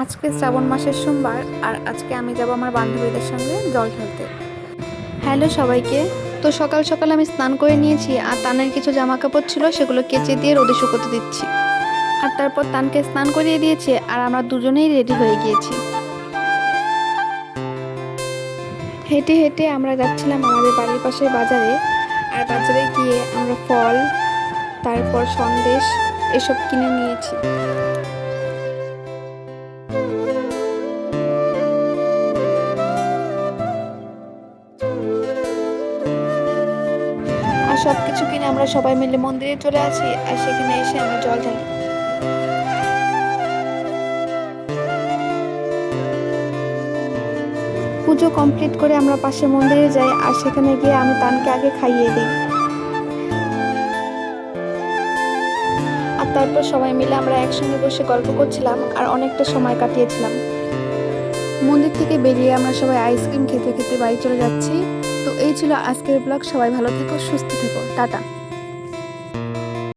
আজকে শ্রাবণ মাসের সোমবার আর আজকে আমি যাব আমার বান্ধবীদের সঙ্গে জল ঢালতে। হ্যালো সবাইকে। তো সকাল সকাল আমি স্নান করে নিয়েছি আর তানের কিছু জামা কাপড় ছিল সেগুলো কেচে দিয়ে রোদে শুকোতে দিচ্ছি। আর তারপর তানকে স্নান করিয়ে দিয়েছে আর আমরা দুজনেই রেডি হয়ে গিয়েছি। হেঁটে হেঁটে আমরা যাচ্ছিলাম আমাদের বাড়ির পাশের বাজারে। আর বাজারে গিয়ে আমরা ফল, তারপর সন্দেশ এসব কিনে নিয়েছি। আর সবকিছু কিনে আমরা সবাই মিলে মন্দিরে চলে আসি আর সেখানে এসে আমরা জল ঢালি। পুজো কমপ্লিট করে আমরা পাশে মন্দিরে যাই আর সেখানে গিয়ে আমি তানকে আগে খাইয়ে দিই। আর তারপর সবাই মিলে আমরা একসঙ্গে বসে গল্প করছিলাম আর অনেকটা সময় কাটিয়েছিলাম। মন্দির থেকে বেরিয়ে আমরা সবাই আইসক্রিম খেতে খেতে বাড়ি চলে যাচ্ছি। তো এই ছিল আজকের ব্লগ। সবাই ভালো থেকো, সুস্থ থেকো, টাটা।